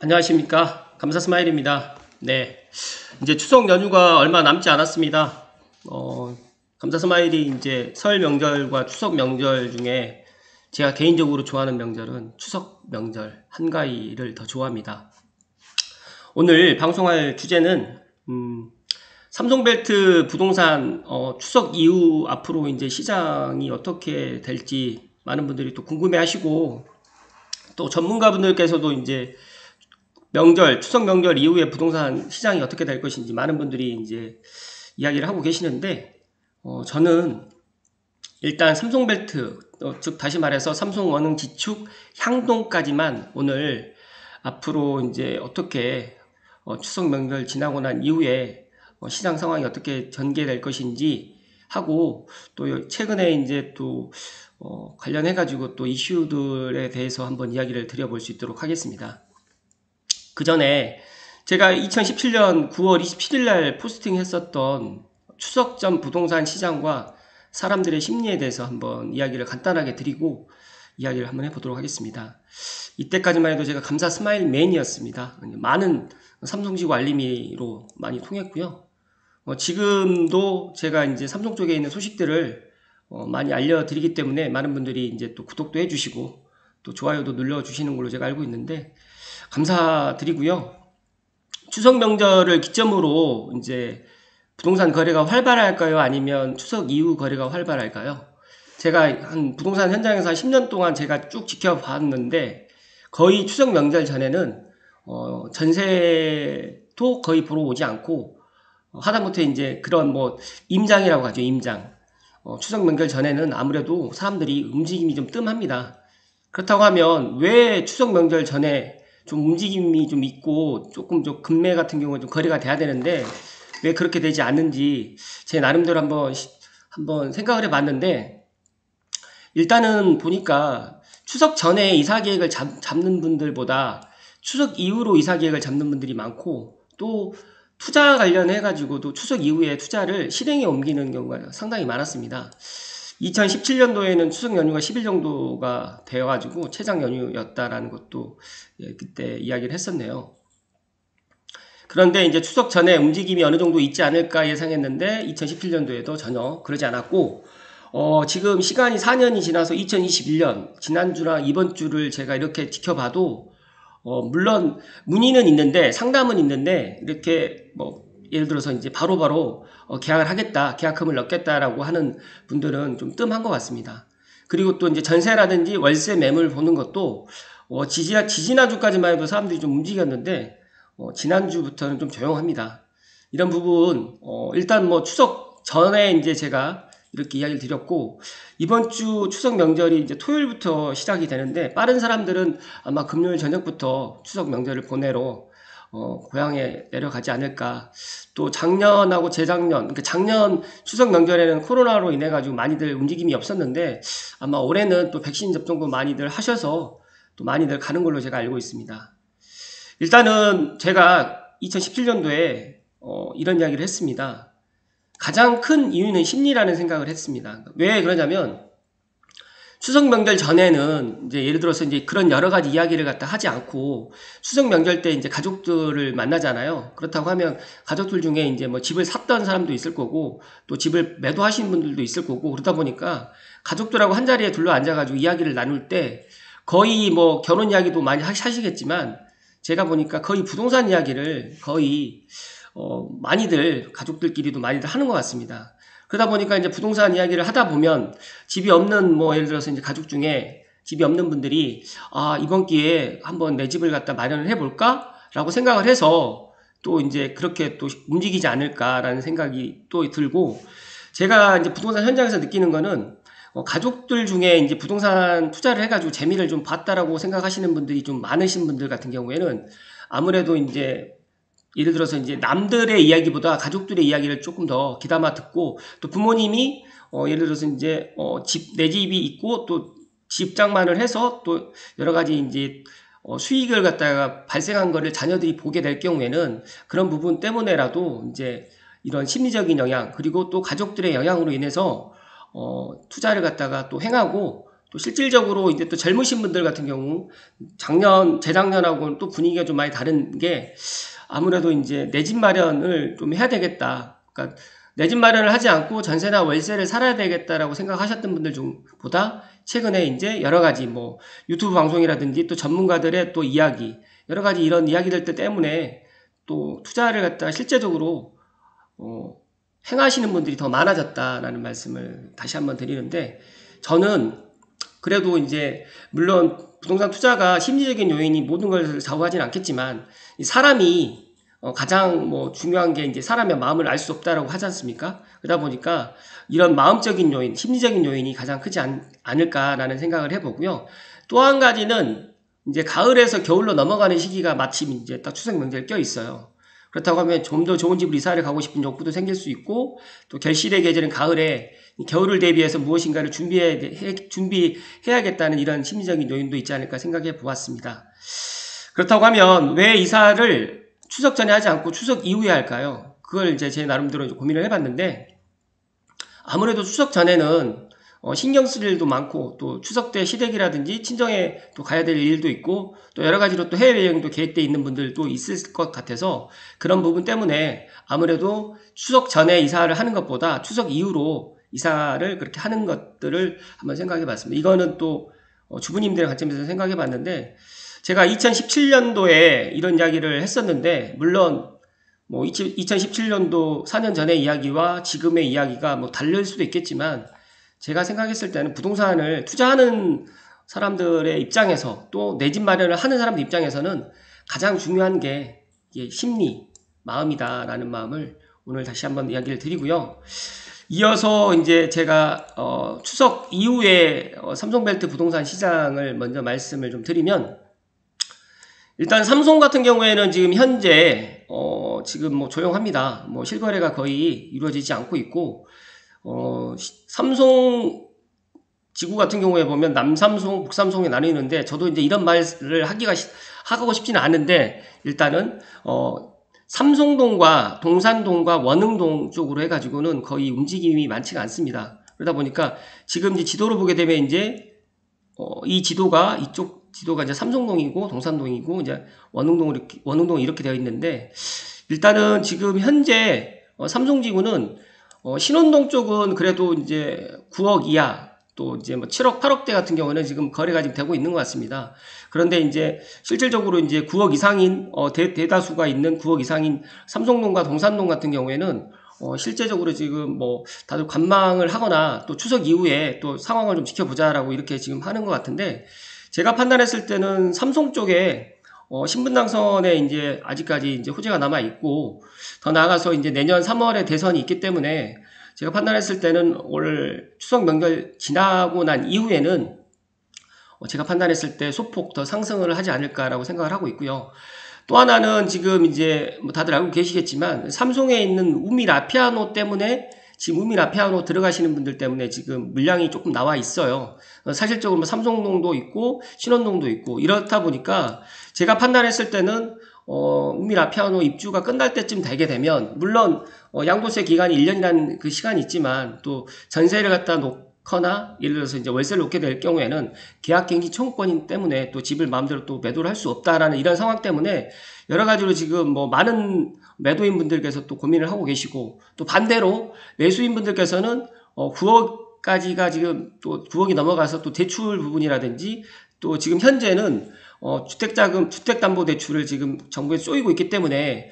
안녕하십니까. 감사스마일입니다. 네. 이제 추석 연휴가 얼마 남지 않았습니다. 감사스마일이 이제 설 명절과 추석 명절 중에 제가 개인적으로 좋아하는 명절은 추석 명절 한가위를 더 좋아합니다. 오늘 방송할 주제는, 삼성벨트 부동산, 추석 이후 앞으로 이제 시장이 어떻게 될지 많은 분들이 또 궁금해 하시고, 또 전문가분들께서도 이제 추석 명절 이후에 부동산 시장이 어떻게 될 것인지 많은 분들이 이제 이야기를 하고 계시는데, 저는 일단 삼성벨트, 즉 다시 말해서 삼성원흥 지축 향동까지만 오늘 앞으로 이제 어떻게 추석 명절 지나고 난 이후에 시장 상황이 어떻게 전개될 것인지 하고, 또 최근에 이제 또 관련해 가지고 또 이슈들에 대해서 한번 이야기를 드려볼 수 있도록 하겠습니다. 그 전에 제가 2017년 9월 27일 날 포스팅 했었던 추석 전 부동산 시장과 사람들의 심리에 대해서 한번 이야기를 간단하게 드리고 이야기를 한번 해보도록 하겠습니다. 이때까지만 해도 제가 감사 스마일 맨이었습니다. 많은 삼성지구 알림이로 많이 통했고요. 지금도 제가 이제 삼성 쪽에 있는 소식들을 많이 알려드리기 때문에 많은 분들이 이제 또 구독도 해주시고 또 좋아요도 눌러주시는 걸로 제가 알고 있는데, 감사드리고요. 추석 명절을 기점으로 이제 부동산 거래가 활발할까요? 아니면 추석 이후 거래가 활발할까요? 제가 한 부동산 현장에서 한 10년 동안 제가 쭉 지켜봤는데, 거의 추석 명절 전에는 전세도 거의 보러 오지 않고, 하다못해 이제 그런 뭐 임장이라고 하죠. 임장. 추석 명절 전에는 아무래도 사람들이 움직임이 좀 뜸합니다. 그렇다고 하면 왜 추석 명절 전에 좀 움직임이 좀 있고 조금 좀 금매 같은 경우에 좀 거래가 돼야 되는데 왜 그렇게 되지 않는지 제 나름대로 한번 생각을 해봤는데, 일단은 보니까 추석 전에 이사 계획을 잡는 분들보다 추석 이후로 이사 계획을 잡는 분들이 많고, 또 투자 관련해 가지고도 추석 이후에 투자를 실행에 옮기는 경우가 상당히 많았습니다. 2017년도에는 추석 연휴가 10일 정도가 되어가지고 최장 연휴였다라는 것도 그때 이야기를 했었네요. 그런데 이제 추석 전에 움직임이 어느 정도 있지 않을까 예상했는데 2017년도에도 전혀 그러지 않았고, 지금 시간이 4년이 지나서 2021년 지난주나 이번 주를 제가 이렇게 지켜봐도 물론 문의는 있는데, 상담은 있는데, 이렇게 뭐 예를 들어서 이제 바로바로 계약을 하겠다, 계약금을 넣겠다라고 하는 분들은 좀 뜸한 것 같습니다. 그리고 또 이제 전세라든지 월세 매물 보는 것도 지지난주까지만 해도 사람들이 좀 움직였는데 지난주부터는 좀 조용합니다. 이런 부분 일단 뭐 추석 전에 이제 제가 이렇게 이야기를 드렸고, 이번 주 추석 명절이 이제 토요일부터 시작이 되는데, 빠른 사람들은 아마 금요일 저녁부터 추석 명절을 보내러 고향에 내려가지 않을까. 또 작년하고 재작년, 그러니까 작년 추석 명절에는 코로나로 인해 가지고 많이들 움직임이 없었는데, 아마 올해는 또 백신 접종도 많이들 하셔서 또 많이들 가는 걸로 제가 알고 있습니다. 일단은 제가 2017년도에 이런 이야기를 했습니다. 가장 큰 이유는 심리라는 생각을 했습니다. 왜 그러냐면, 추석 명절 전에는 이제 예를 들어서 이제 그런 여러 가지 이야기를 갖다 하지 않고 추석 명절 때 이제 가족들을 만나잖아요. 그렇다고 하면 가족들 중에 이제 뭐 집을 샀던 사람도 있을 거고, 또 집을 매도하신 분들도 있을 거고, 그러다 보니까 가족들하고 한 자리에 둘러 앉아가지고 이야기를 나눌 때 거의 뭐 결혼 이야기도 많이 하시겠지만, 제가 보니까 거의 부동산 이야기를 거의 많이들 가족들끼리도 많이들 하는 것 같습니다. 그러다 보니까 이제 부동산 이야기를 하다 보면 집이 없는 뭐 예를 들어서 이제 가족 중에 집이 없는 분들이 이번 기회에 한번 내 집을 갖다 마련을 해볼까? 라고 생각을 해서 또 이제 그렇게 또 움직이지 않을까라는 생각이 또 들고, 제가 이제 부동산 현장에서 느끼는 거는 가족들 중에 이제 부동산 투자를 해가지고 재미를 좀 봤다라고 생각하시는 분들이 좀 많으신 분들 같은 경우에는 아무래도 이제 예를 들어서 이제 남들의 이야기보다 가족들의 이야기를 조금 더 귀담아 듣고, 또 부모님이 예를 들어서 이제 내 집이 있고 또 집장만을 해서 또 여러 가지 이제 수익을 갖다가 발생한 거를 자녀들이 보게 될 경우에는 그런 부분 때문에라도 이제 이런 심리적인 영향, 그리고 또 가족들의 영향으로 인해서 투자를 갖다가 또 행하고 또 실질적으로 이제 또 젊으신 분들 같은 경우 재작년하고는 또 분위기가 좀 많이 다른 게 아무래도 이제 내 집 마련을 좀 해야 되겠다. 그러니까 내 집 마련을 하지 않고 전세나 월세를 살아야 되겠다라고 생각하셨던 분들 중보다 최근에 이제 여러 가지 뭐 유튜브 방송이라든지 또 전문가들의 또 이야기, 여러 가지 이런 이야기들 때문에 또 투자를 갖다 실제적으로 행하시는 분들이 더 많아졌다라는 말씀을 다시 한번 드리는데, 저는 그래도 이제 물론 부동산 투자가 심리적인 요인이 모든 걸 좌우하지는 않겠지만 이 사람이 가장 뭐 중요한 게 이제 사람의 마음을 알 수 없다라고 하지 않습니까? 그러다 보니까 이런 마음적인 요인, 심리적인 요인이 가장 크지 않을까라는 생각을 해보고요. 또 한 가지는 이제 가을에서 겨울로 넘어가는 시기가 마침 이제 딱 추석 명절 껴 있어요. 그렇다고 하면 좀 더 좋은 집으로 이사를 가고 싶은 욕구도 생길 수 있고, 또 결실의 계절은 가을에 겨울을 대비해서 무엇인가를 준비해야겠다는 이런 심리적인 요인도 있지 않을까 생각해 보았습니다. 그렇다고 하면 왜 이사를 추석 전에 하지 않고 추석 이후에 할까요? 그걸 이제 제 나름대로 고민을 해봤는데, 아무래도 추석 전에는 신경 쓸 일도 많고 또 추석 때 시댁이라든지 친정에 또 가야 될 일도 있고 또 여러 가지로 또 해외여행도 계획돼 있는 분들도 있을 것 같아서, 그런 부분 때문에 아무래도 추석 전에 이사를 하는 것보다 추석 이후로 이사를 그렇게 하는 것들을 한번 생각해 봤습니다. 이거는 또 주부님들의 관점에서 생각해 봤는데, 제가 2017년도에 이런 이야기를 했었는데, 물론 뭐 2017년도 4년 전의 이야기와 지금의 이야기가 뭐 다를 수도 있겠지만, 제가 생각했을 때는 부동산을 투자하는 사람들의 입장에서 또 내 집 마련을 하는 사람들 입장에서는 가장 중요한 게 이게 심리, 마음이다라는 마음을 오늘 다시 한번 이야기를 드리고요. 이어서 이제 제가 추석 이후에 삼성벨트 부동산 시장을 먼저 말씀을 좀 드리면, 일단 삼성 같은 경우에는 지금 현재 지금 뭐 조용합니다. 뭐 실거래가 거의 이루어지지 않고 있고, 삼성 지구 같은 경우에 보면 남삼성, 북삼성에 나뉘는데, 저도 이제 이런 말을 하고 싶지는 않은데, 일단은 삼성동과 동산동과 원흥동 쪽으로 해가지고는 거의 움직임이 많지가 않습니다. 그러다 보니까 지금 이제 지도를 보게 되면 이제 이쪽 지도가 이제 삼성동이고 동산동이고 이제 원흥동이 이렇게 되어 있는데, 일단은 지금 현재 삼성지구는 신혼동 쪽은 그래도 이제 9억 이하, 또 이제 뭐 7억, 8억대 같은 경우는 지금 거래가 지금 되고 있는 것 같습니다. 그런데 이제 실질적으로 이제 9억 이상인 대다수가 있는 9억 이상인 삼성동과 동산동 같은 경우에는 실제적으로 지금 뭐 다들 관망을 하거나 또 추석 이후에 또 상황을 좀 지켜보자라고 이렇게 지금 하는 것 같은데, 제가 판단했을 때는 삼성 쪽에 신분당선에 이제 아직까지 이제 호재가 남아 있고, 더 나아가서 이제 내년 3월에 대선이 있기 때문에 제가 판단했을 때는 올 추석 명절 지나고 난 이후에는 제가 판단했을 때 소폭 더 상승을 하지 않을까라고 생각을 하고 있고요. 또 하나는 지금 이제 뭐 다들 알고 계시겠지만 삼성에 있는 우미 라피아노 때문에, 지금 우미 라피아노 들어가시는 분들 때문에 지금 물량이 조금 나와 있어요. 사실적으로 뭐 삼성동도 있고 신원동도 있고 이렇다 보니까 제가 판단했을 때는 우미 라피아노 입주가 끝날 때쯤 되게 되면, 물론 양도세 기간이 1년이라는 그 시간이 있지만 또 전세를 갖다 놓거나 예를 들어서 이제 월세를 놓게 될 경우에는 계약갱신 청구권 때문에 또 집을 마음대로 또 매도를 할 수 없다라는 이런 상황 때문에 여러 가지로 지금 뭐 많은 매도인 분들께서 또 고민을 하고 계시고, 또 반대로 매수인 분들께서는 9억까지가 지금 또 9억이 넘어가서 또 대출 부분이라든지, 또 지금 현재는 주택자금, 주택담보대출을 지금 정부에서 쪼이고 있기 때문에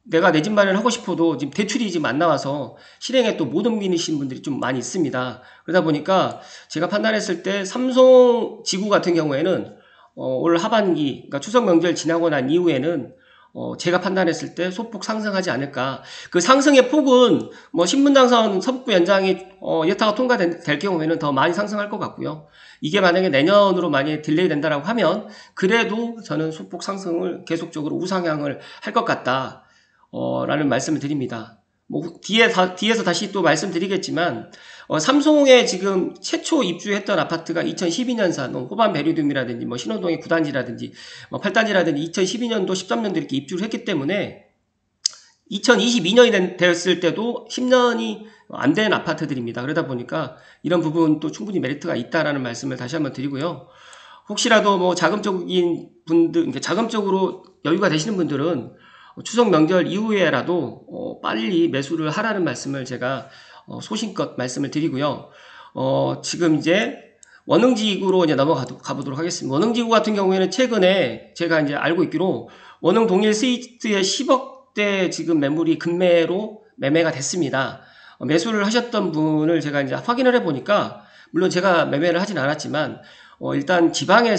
내가 내 집 마련을 하고 싶어도 지금 대출이 지금 안 나와서 실행에 또 못 옮기시는 분들이 좀 많이 있습니다. 그러다 보니까 제가 판단했을 때 삼성지구 같은 경우에는 올 하반기, 그러니까 추석 명절 지나고 난 이후에는 제가 판단했을 때 소폭 상승하지 않을까. 그 상승의 폭은 뭐 신분당선 서북부 연장이 예타가 통과될 경우에는 더 많이 상승할 것 같고요. 이게 만약에 내년으로 많이 딜레이 된다라고 하면 그래도 저는 소폭 상승을 계속적으로 우상향을 할 것 같다 라는 말씀을 드립니다. 뭐 뒤에서 다시 또 말씀드리겠지만, 삼성에 지금 최초 입주했던 아파트가 2012년산 호반 베리듐이라든지 뭐 신호동의 9단지라든지 뭐 8단지라든지 2012년도 13년도 이렇게 입주를 했기 때문에 2022년이 되었을 때도 10년이 안 된 아파트들입니다. 그러다 보니까 이런 부분도 충분히 메리트가 있다라는 말씀을 다시 한번 드리고요. 혹시라도 뭐 자금적인 분들, 그러니까 자금적으로 여유가 되시는 분들은 추석 명절 이후에라도 빨리 매수를 하라는 말씀을 제가 소신껏 말씀을 드리고요. 지금 이제 원흥지구로 이제 가보도록 하겠습니다. 원흥지구 같은 경우에는 최근에 제가 이제 알고 있기로 원흥 동일 스위트에 10억대 지금 매물이 급매로 매매가 됐습니다. 매수를 하셨던 분을 제가 이제 확인을 해보니까, 물론 제가 매매를 하진 않았지만, 일단 지방에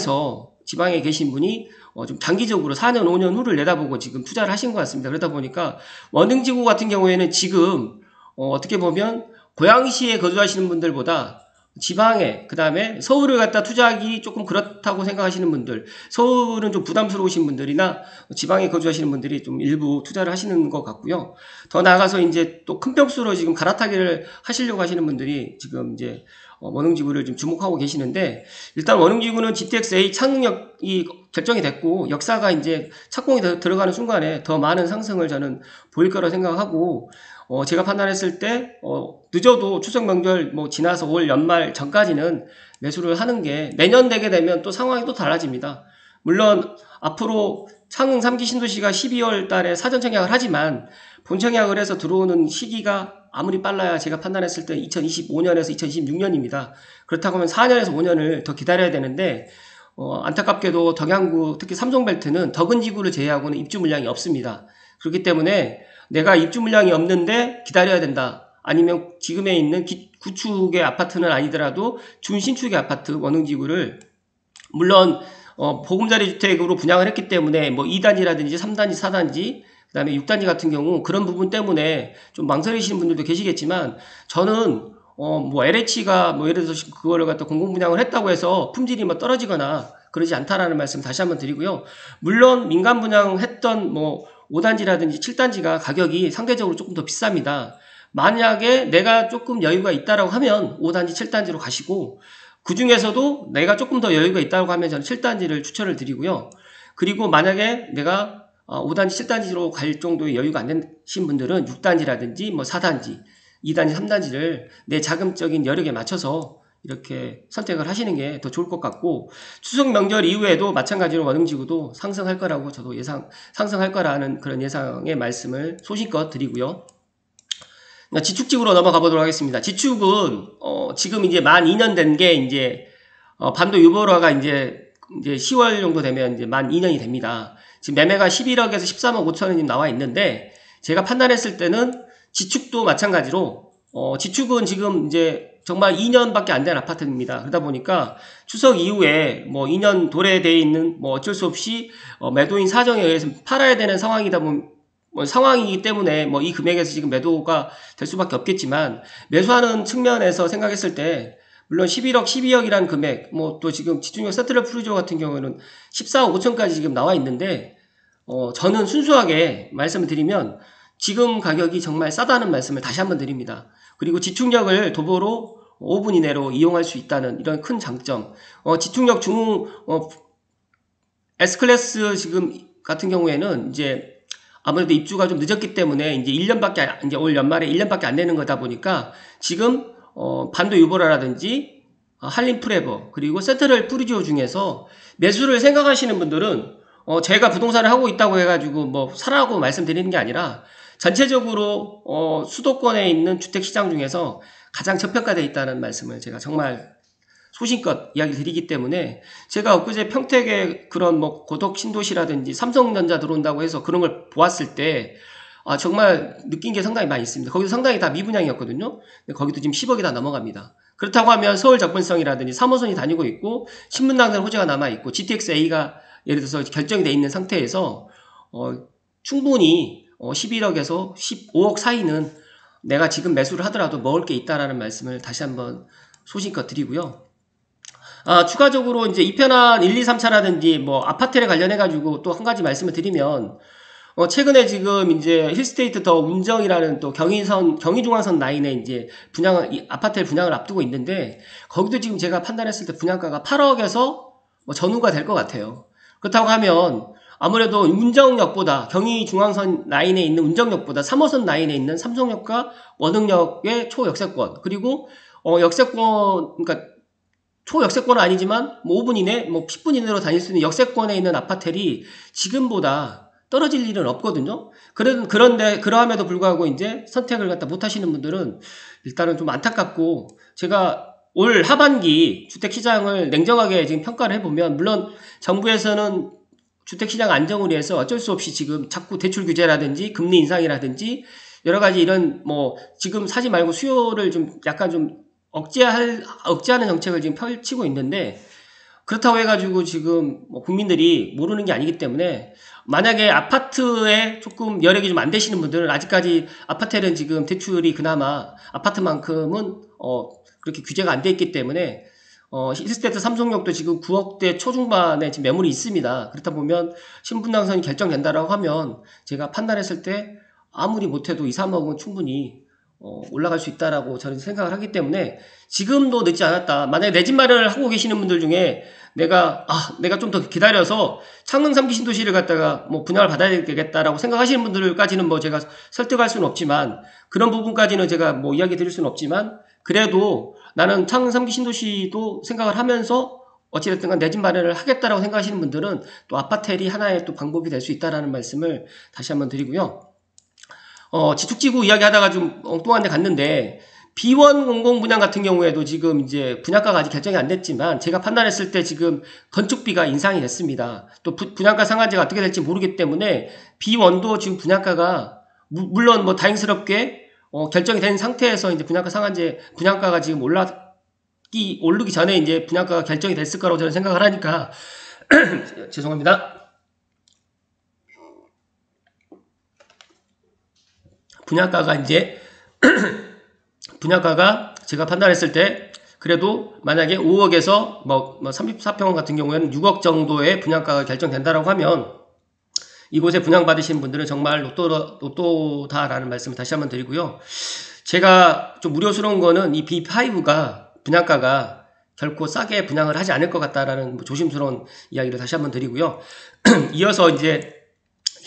계신 분이 좀 장기적으로 4년, 5년 후를 내다보고 지금 투자를 하신 것 같습니다. 그러다 보니까 원흥지구 같은 경우에는 지금 어떻게 보면 고양시에 거주하시는 분들보다 지방에, 그 다음에 서울을 갖다 투자하기 조금 그렇다고 생각하시는 분들, 서울은 좀 부담스러우신 분들이나 지방에 거주하시는 분들이 좀 일부 투자를 하시는 것 같고요. 더 나아가서 이제 또 큰 평수로 지금 갈아타기를 하시려고 하시는 분들이 지금 이제 원흥지구를 좀 주목하고 계시는데, 일단 원흥지구는 GTX-A 착륙이 결정이 됐고 역사가 이제 착공이 들어가는 순간에 더 많은 상승을 저는 보일 거라 생각하고, 제가 판단했을 때 늦어도 추석 명절 뭐 지나서 올 연말 전까지는 매수를 하는 게, 내년 되게 되면 또 상황이 또 달라집니다. 물론 앞으로 창흥 3기 신도시가 12월 달에 사전 청약을 하지만 본 청약을 해서 들어오는 시기가 아무리 빨라야 제가 판단했을 때 2025년에서 2026년입니다. 그렇다고 하면 4년에서 5년을 더 기다려야 되는데, 안타깝게도 덕양구, 특히 삼성벨트는 덕은지구를 제외하고는 입주 물량이 없습니다. 그렇기 때문에 내가 입주 물량이 없는데 기다려야 된다, 아니면 지금에 있는 구축의 아파트는 아니더라도 준신축의 아파트 원흥지구를, 물론 보금자리 주택으로 분양을 했기 때문에 뭐 2단지라든지 3단지, 4단지, 그 다음에 6단지 같은 경우 그런 부분 때문에 좀 망설이시는 분들도 계시겠지만, 저는 뭐 LH가 뭐 예를 들어서 그거를 갖다 공공분양을 했다고 해서 품질이 뭐 떨어지거나 그러지 않다라는 말씀 다시 한번 드리고요. 물론 민간 분양했던 뭐 5단지라든지 7단지가 가격이 상대적으로 조금 더 비쌉니다. 만약에 내가 조금 여유가 있다라고 하면 5단지, 7단지로 가시고, 그 중에서도 내가 조금 더 여유가 있다고 하면 저는 7단지를 추천을 드리고요. 그리고 만약에 내가 5단지, 7단지로 갈 정도의 여유가 안 되신 분들은 6단지라든지 뭐 4단지, 2단지, 3단지를 내 자금적인 여력에 맞춰서 이렇게 선택을 하시는 게 더 좋을 것 같고, 추석 명절 이후에도 마찬가지로 원흥지구도 상승할 거라고 저도 상승할 거라는 그런 예상의 말씀을 소신껏 드리고요. 지축지구로 넘어가 보도록 하겠습니다. 지축은 지금 이제 만 2년 된 게 이제 반도 유보라가 이제 10월 정도 되면 이제 만 2년이 됩니다. 지금 매매가 11억에서 13억 5천원이 나와 있는데, 제가 판단했을 때는 지축도 마찬가지로 지축은 지금 이제 정말 2년밖에 안 된 아파트입니다. 그러다 보니까 추석 이후에 뭐 2년 도래되어 있는, 뭐 어쩔 수 없이 매도인 사정에 의해서 팔아야 되는 상황이기 때문에 뭐 이 금액에서 지금 매도가 될 수밖에 없겠지만, 매수하는 측면에서 생각했을 때 물론 11억, 12억이라는 금액, 뭐 또 지금 집중력 세트럴 프루지오 같은 경우에는 14억 5천까지 지금 나와 있는데, 저는 순수하게 말씀을 드리면 지금 가격이 정말 싸다는 말씀을 다시 한번 드립니다. 그리고 지축력을 도보로 5분 이내로 이용할 수 있다는 이런 큰 장점, 지축력 S클래스 지금 같은 경우에는 이제 아무래도 입주가 좀 늦었기 때문에 이제 1년밖에, 이제 올 연말에 1년밖에 안 되는 거다 보니까 지금 반도 유보라라든지 한림프레버, 그리고 세트럴 프루지오 중에서 매수를 생각하시는 분들은 제가 부동산을 하고 있다고 해가지고 뭐 사라고 말씀드리는 게 아니라, 전체적으로 수도권에 있는 주택시장 중에서 가장 저평가되어 있다는 말씀을 제가 정말 소신껏 이야기 드리기 때문에, 제가 엊그제 평택에 그런 뭐 고덕 신도시라든지 삼성전자 들어온다고 해서 그런 걸 보았을 때 정말 느낀 게 상당히 많이 있습니다. 거기도 상당히 다 미분양이었거든요. 근데 거기도 지금 10억이 다 넘어갑니다. 그렇다고 하면 서울 접근성이라든지 3호선이 다니고 있고 신분당선 호재가 남아있고 GTX-A가 예를 들어서 결정이 돼 있는 상태에서 충분히 11억에서 15억 사이는 내가 지금 매수를 하더라도 먹을 게 있다라는 말씀을 다시 한번 소신껏 드리고요. 추가적으로 이제 이편한 1, 2, 3차라든지 뭐 아파트에 관련해가지고 또 한 가지 말씀을 드리면, 최근에 지금 이제 힐스테이트 더 운정이라는 또 경의중앙선 라인에 이제 아파트를 분양을 앞두고 있는데, 거기도 지금 제가 판단했을 때 분양가가 8억에서 뭐 전후가 될 것 같아요. 그렇다고 하면 아무래도 운정역보다 경의중앙선 라인에 있는 운정역보다 3호선 라인에 있는 삼성역과 원흥역의 초역세권 그리고 역세권 그러니까 초역세권은 아니지만 뭐 5분 이내 뭐 10분 이내로 다닐 수 있는 역세권에 있는 아파트들이 지금보다 떨어질 일은 없거든요. 그런데 그러함에도 불구하고 이제 선택을 갖다 못 하시는 분들은 일단은 좀 안타깝고 제가 올 하반기 주택시장을 냉정하게 지금 평가를 해보면 물론 정부에서는 주택시장 안정을 위해서 어쩔 수 없이 지금 자꾸 대출 규제라든지 금리 인상이라든지 여러 가지 이런 뭐 지금 사지 말고 수요를 좀 약간 좀 억제하는 정책을 지금 펼치고 있는데 그렇다고 해가지고 지금 뭐 국민들이 모르는 게 아니기 때문에 만약에 아파트에 조금 여력이 좀 안 되시는 분들은 아직까지 아파트에는 지금 대출이 그나마 아파트만큼은 그렇게 규제가 안 돼 있기 때문에 힐스테이트 삼성역도 지금 9억대 초중반에 지금 매물이 있습니다. 그렇다 보면 신분당선이 결정된다라고 하면 제가 판단했을 때 아무리 못해도 2, 3억은 충분히 올라갈 수 있다라고 저는 생각을 하기 때문에 지금도 늦지 않았다. 만약에 내 집 마련을 하고 계시는 분들 중에 내가 좀 더 기다려서 창릉 3기 신도시를 갖다가 뭐 분양을 받아야 되겠다라고 생각하시는 분들까지는 뭐 제가 설득할 수는 없지만 그런 부분까지는 제가 뭐 이야기 드릴 수는 없지만 그래도 나는 창릉 3기 신도시도 생각을 하면서 어찌됐든 간 내 집 마련을 하겠다라고 생각하시는 분들은 또 아파텔이 하나의 또 방법이 될 수 있다라는 말씀을 다시 한번 드리고요. 지축지구 이야기하다가 좀 엉뚱한 데 갔는데 B1 공공 분양 같은 경우에도 지금 이제 분양가가 아직 결정이 안 됐지만 제가 판단했을 때 지금 건축비가 인상이 됐습니다. 또 분양가 상한제가 어떻게 될지 모르기 때문에 B1도 지금 분양가가 물론 뭐 다행스럽게 결정이 된 상태에서 이제 분양가가 지금 오르기 전에 이제 분양가가 결정이 됐을 거라고 저는 생각을 하니까 죄송합니다. 분양가가 제가 판단했을 때 그래도 만약에 5억에서 뭐 34평원 같은 경우에는 6억 정도의 분양가가 결정된다라고 하면 이곳에 분양받으신 분들은 정말 로또다라는 말씀을 다시 한번 드리고요. 제가 좀 우려스러운 거는 이 B5가 분양가가 결코 싸게 분양을 하지 않을 것 같다라는 조심스러운 이야기를 다시 한번 드리고요. 이어서 이제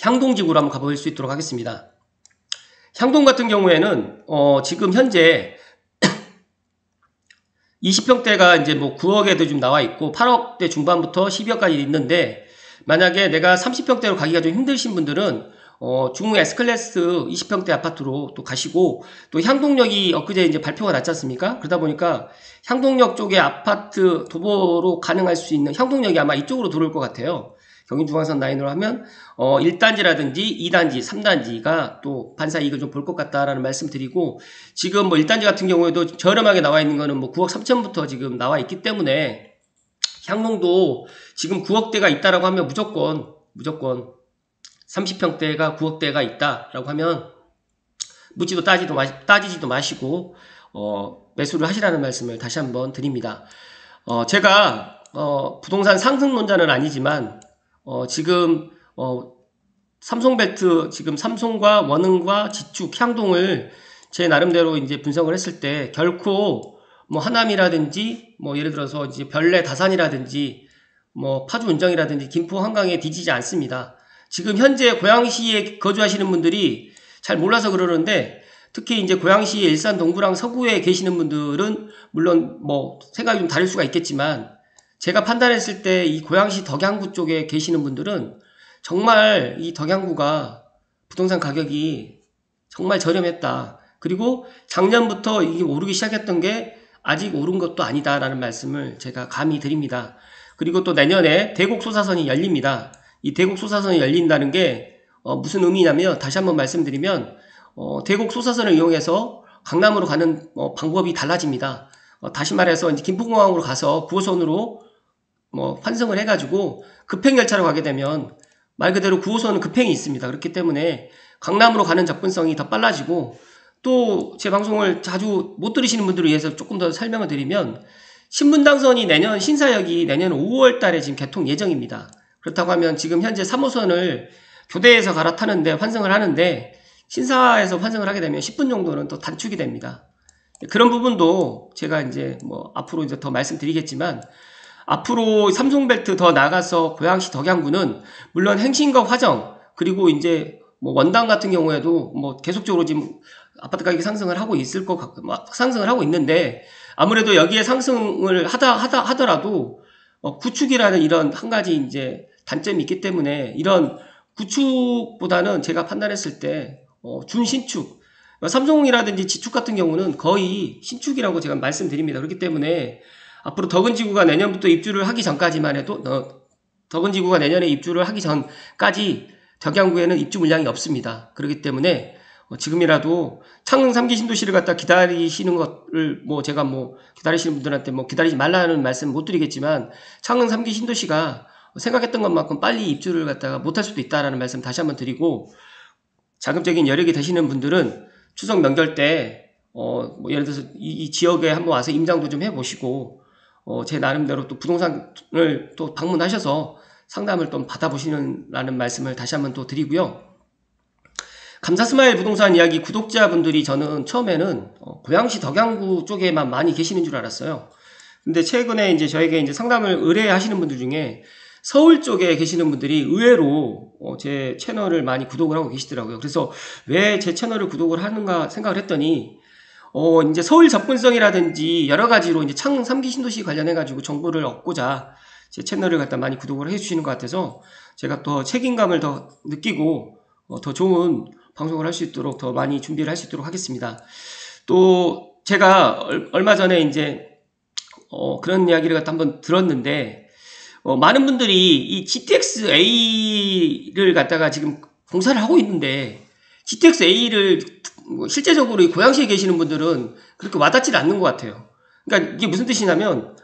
향동지구로 한번 가볼 수 있도록 하겠습니다. 향동 같은 경우에는 지금 현재 20평대가 이제 뭐 9억에도 좀 나와 있고 8억대 중반부터 12억까지 있는데 만약에 내가 30평대로 가기가 좀 힘드신 분들은 중흥 S클래스 20평대 아파트로 또 가시고 또 향동역이 엊그제 이제 발표가 났지 않습니까? 그러다 보니까 향동역 쪽에 아파트 도보로 가능할 수 있는 향동역이 아마 이쪽으로 들어올 것 같아요. 경인중앙선 라인으로 하면 1단지라든지 2단지, 3단지가 또 반사 이익을 좀 볼 것 같다라는 말씀 드리고 지금 뭐 1단지 같은 경우에도 저렴하게 나와 있는 거는 뭐 9억 3천부터 지금 나와 있기 때문에 향동도 지금 9억대가 있다라고 하면 무조건 30평대가 9억대가 있다라고 하면 묻지도 따지지도 마시고 매수를 하시라는 말씀을 다시 한번 드립니다. 제가 부동산 상승론자는 아니지만 지금 삼성벨트 지금 삼성과 원흥과 지축 향동을 제 나름대로 이제 분석을 했을 때 결코 뭐 하남이라든지 뭐 예를 들어서 이제 별내 다산이라든지 뭐 파주 운정이라든지 김포 한강에 뒤지지 않습니다. 지금 현재 고양시에 거주하시는 분들이 잘 몰라서 그러는데 특히 이제 고양시 일산 동구랑 서구에 계시는 분들은 물론 뭐 생각이 좀 다를 수가 있겠지만 제가 판단했을 때 이 고양시 덕양구 쪽에 계시는 분들은 정말 이 덕양구가 부동산 가격이 정말 저렴했다. 그리고 작년부터 이게 오르기 시작했던 게 아직 오른 것도 아니다라는 말씀을 제가 감히 드립니다. 그리고 또 내년에 대곡소사선이 열립니다. 이 대곡소사선이 열린다는 게 무슨 의미냐면 다시 한번 말씀드리면 대곡소사선을 이용해서 강남으로 가는 방법이 달라집니다. 다시 말해서 이제 김포공항으로 가서 9호선으로 환승을 해가지고 급행열차로 가게 되면 말 그대로 9호선은 급행이 있습니다. 그렇기 때문에 강남으로 가는 접근성이 더 빨라지고 또 제 방송을 자주 못 들으시는 분들을 위해서 조금 더 설명을 드리면 신분당선이 신사역이 내년 5월 달에 지금 개통 예정입니다. 그렇다고 하면 지금 현재 3호선을 교대에서 갈아타는데 환승을 하는데 신사에서 환승을 하게 되면 10분 정도는 또 단축이 됩니다. 그런 부분도 제가 이제 뭐 앞으로 이제 더 말씀드리겠지만 앞으로 삼성벨트 더 나가서 고양시 덕양구는 물론 행신과 화정 그리고 이제 뭐 원당 같은 경우에도 뭐 계속적으로 지금 아파트 가격이 상승을 하고 있을 것 같고 상승을 하고 있는데 아무래도 여기에 상승을 하더라도 구축이라는 이런 한 가지 이제 단점이 있기 때문에 이런 구축보다는 제가 판단했을 때 준신축 삼성이라든지 지축 같은 경우는 거의 신축이라고 제가 말씀드립니다. 그렇기 때문에 앞으로 덕은지구가 내년부터 입주를 하기 전까지만 해도 덕은지구가 내년에 입주를 하기 전까지 덕양구에는 입주 물량이 없습니다. 그렇기 때문에 지금이라도 창릉 3기 신도시를 갖다 기다리시는 것을 뭐 제가 뭐 기다리시는 분들한테 뭐 기다리지 말라는 말씀 못 드리겠지만 창릉 3기 신도시가 생각했던 것만큼 빨리 입주를 갖다가 못할 수도 있다라는 말씀 다시 한번 드리고 자금적인 여력이 되시는 분들은 추석 명절 때 뭐 예를 들어서 이 지역에 한번 와서 임장도 좀 해보시고 제 나름대로 또 부동산을 또 방문하셔서 상담을 좀 받아보시라는 말씀을 다시 한번 또 드리고요. 감사스마일 부동산 이야기 구독자분들이 저는 처음에는 고양시 덕양구 쪽에만 많이 계시는 줄 알았어요. 근데 최근에 이제 저에게 이제 상담을 의뢰하시는 분들 중에 서울 쪽에 계시는 분들이 의외로 제 채널을 많이 구독을 하고 계시더라고요. 그래서 왜 제 채널을 구독을 하는가 생각을 했더니 이제 서울 접근성이라든지 여러 가지로 이제 창릉 3기 신도시 관련해가지고 정보를 얻고자 제 채널을 갖다 많이 구독을 해주시는 것 같아서 제가 더 책임감을 더 느끼고 더 좋은 방송을 할 수 있도록 더 많이 준비를 할 수 있도록 하겠습니다. 또 제가 얼마 전에 이제 그런 이야기를 갖다 한번 들었는데 많은 분들이 이 GTX-A를 갖다가 지금 공사를 하고 있는데 GTX-A를 실제적으로 고양시에 계시는 분들은 그렇게 와닿지 않는 것 같아요. 그러니까 이게 무슨 뜻이냐면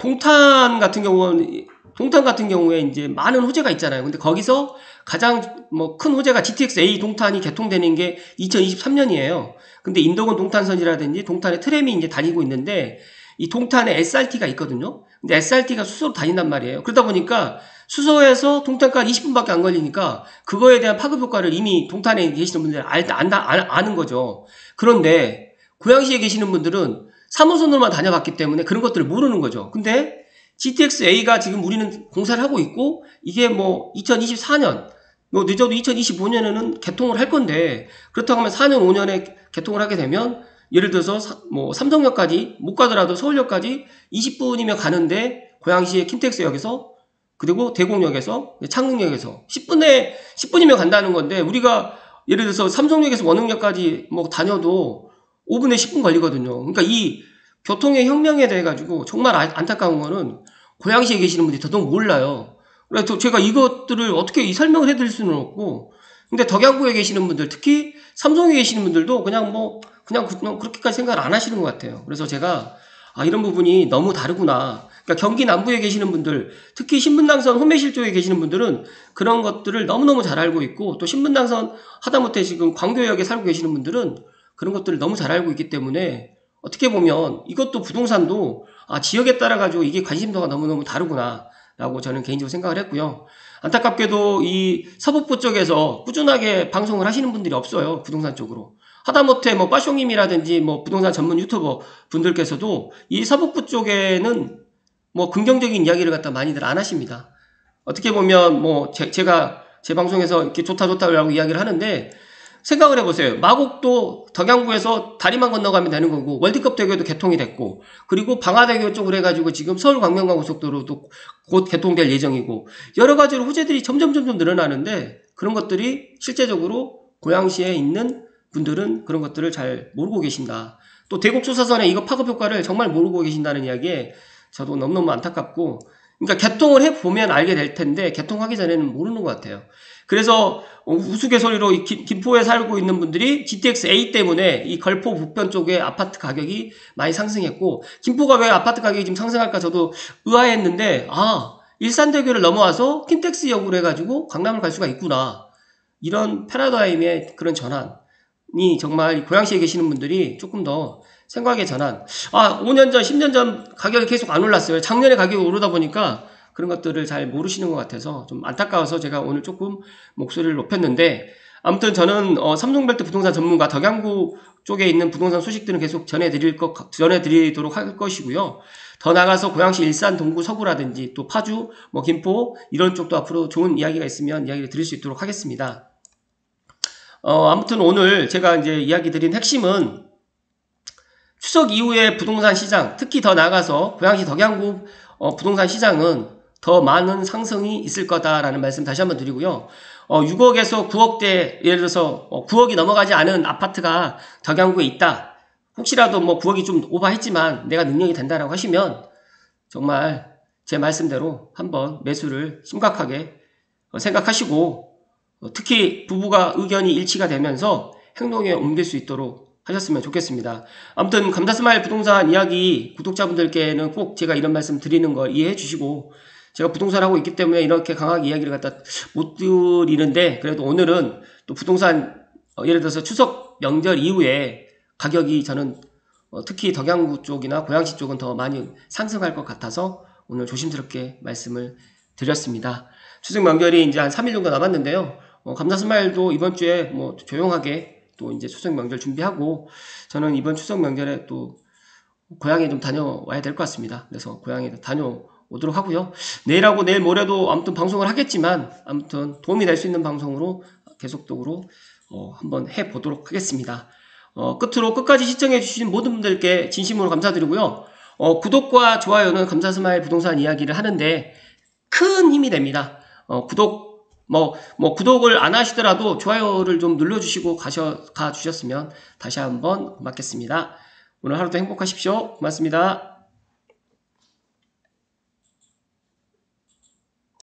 동탄 같은 경우에 이제 많은 호재가 있잖아요. 근데 거기서 가장 뭐 큰 호재가 GTX-A 동탄이 개통되는 게 2023년이에요. 근데 인덕원 동탄선이라든지 동탄에 트램이 이제 다니고 있는데 이 동탄에 SRT가 있거든요. 근데 SRT가 수소로 다닌단 말이에요. 그러다 보니까 수소에서 동탄까지 20분밖에 안 걸리니까 그거에 대한 파급 효과를 이미 동탄에 계시는 분들은 아는 거죠. 그런데 고양시에 계시는 분들은 3호선으로만 다녀봤기 때문에 그런 것들을 모르는 거죠. 근데 GTX-A가 지금 우리는 공사를 하고 있고 이게 뭐 2024년 뭐 늦어도 2025년에는 개통을 할 건데 그렇다고 하면 4년 5년에 개통을 하게 되면 예를 들어서 뭐 삼성역까지 못 가더라도 서울역까지 20분이면 가는데 고양시의 킨텍스역에서 그리고 대곡역에서 창릉역에서 10분이면 간다는 건데 우리가 예를 들어서 삼성역에서 원흥역까지 뭐 다녀도 5분에 10분 걸리거든요. 그러니까 이 교통의 혁명에 대해 가지고 정말 안타까운 거는 고양시에 계시는 분들이 더더욱 몰라요. 그래서 제가 이것들을 어떻게 설명을 해드릴 수는 없고 근데 덕양구에 계시는 분들 특히 삼성에 계시는 분들도 그냥 그렇게까지 생각을 안 하시는 것 같아요. 그래서 제가 이런 부분이 너무 다르구나. 그러니까 경기 남부에 계시는 분들, 특히 신분당선 호매실 쪽에 계시는 분들은 그런 것들을 너무너무 잘 알고 있고 또 신분당선 하다못해 지금 광교역에 살고 계시는 분들은 그런 것들을 너무 잘 알고 있기 때문에 어떻게 보면 이것도 부동산도 지역에 따라 가지고 이게 관심도가 너무너무 다르구나 라고 저는 개인적으로 생각을 했고요. 안타깝게도 이 서북부 쪽에서 꾸준하게 방송을 하시는 분들이 없어요. 부동산 쪽으로. 하다못해 뭐 빠숑님이라든지 뭐 부동산 전문 유튜버 분들께서도 이 서북부 쪽에는 뭐 긍정적인 이야기를 갖다 많이들 안 하십니다. 어떻게 보면 뭐 제가 제 방송에서 이렇게 좋다라고 이야기를 하는데 생각을 해보세요. 마곡도 덕양구에서 다리만 건너가면 되는 거고 월드컵대교도 개통이 됐고 그리고 방화대교 쪽으로 해가지고 지금 서울 광명간고속도로도 곧 개통될 예정이고 여러 가지로 호재들이 점점 늘어나는데 그런 것들이 실제적으로 고양시에 있는 분들은 그런 것들을 잘 모르고 계신다. 또 대곡수사선의 이거 파급 효과를 정말 모르고 계신다는 이야기에 저도 너무너무 안타깝고 그러니까 개통을 해보면 알게 될 텐데 개통하기 전에는 모르는 것 같아요. 그래서 우스갯소리로 김포에 살고 있는 분들이 GTX-A 때문에 이 걸포 북변 쪽에 아파트 가격이 많이 상승했고 김포가 왜 아파트 가격이 지금 상승할까 저도 의아했는데 일산대교를 넘어와서 킨텍스역으로 해가지고 강남을 갈 수가 있구나. 이런 패러다임의 그런 전환이 정말 고양시에 계시는 분들이 조금 더 생각의 전환. 5년 전, 10년 전 가격이 계속 안 올랐어요. 작년에 가격이 오르다 보니까 그런 것들을 잘 모르시는 것 같아서 좀 안타까워서 제가 오늘 조금 목소리를 높였는데 아무튼 저는 삼성벨트 부동산 전문가 덕양구 쪽에 있는 부동산 소식들은 계속 전해드리도록 할 것이고요. 더 나가서 고양시 일산 동구 서구라든지 또 파주 뭐 김포 이런 쪽도 앞으로 좋은 이야기가 있으면 이야기를 드릴 수 있도록 하겠습니다. 아무튼 오늘 제가 이제 이야기 드린 핵심은 추석 이후에 부동산 시장, 특히 더 나아가서 고양시 덕양구 부동산 시장은 더 많은 상승이 있을 거다라는 말씀 다시 한번 드리고요. 6억에서 9억대, 예를 들어서 9억이 넘어가지 않은 아파트가 덕양구에 있다. 혹시라도 뭐 9억이 좀 오버했지만 내가 능력이 된다라고 하시면 정말 제 말씀대로 한번 매수를 심각하게 생각하시고 특히 부부가 의견이 일치가 되면서 행동에 옮길 수 있도록 하셨으면 좋겠습니다. 아무튼 감다스마일 부동산 이야기 구독자분들께는 꼭 제가 이런 말씀 드리는 걸 이해해 주시고 제가 부동산 하고 있기 때문에 이렇게 강하게 이야기를 갖다 못 드리는데 그래도 오늘은 또 부동산 예를 들어서 추석 명절 이후에 가격이 저는 특히 덕양구 쪽이나 고양시 쪽은 더 많이 상승할 것 같아서 오늘 조심스럽게 말씀을 드렸습니다. 추석 명절이 이제 한 3일 정도 남았는데요. 감다스마일도 이번 주에 뭐 조용하게 또 이제 추석 명절 준비하고 저는 이번 추석 명절에 또 고향에 좀 다녀와야 될 것 같습니다. 그래서 고향에 다녀오도록 하고요. 내일하고 내일 모레도 아무튼 방송을 하겠지만 아무튼 도움이 될 수 있는 방송으로 계속적으로 한번 해보도록 하겠습니다. 끝으로 끝까지 시청해 주신 모든 분들께 진심으로 감사드리고요. 구독과 좋아요는 감다스마일 부동산 이야기를 하는데 큰 힘이 됩니다. 구독을 안 하시더라도 좋아요를 좀 눌러주시고 가주셨으면 다시 한번 고맙겠습니다. 오늘 하루도 행복하십시오. 고맙습니다.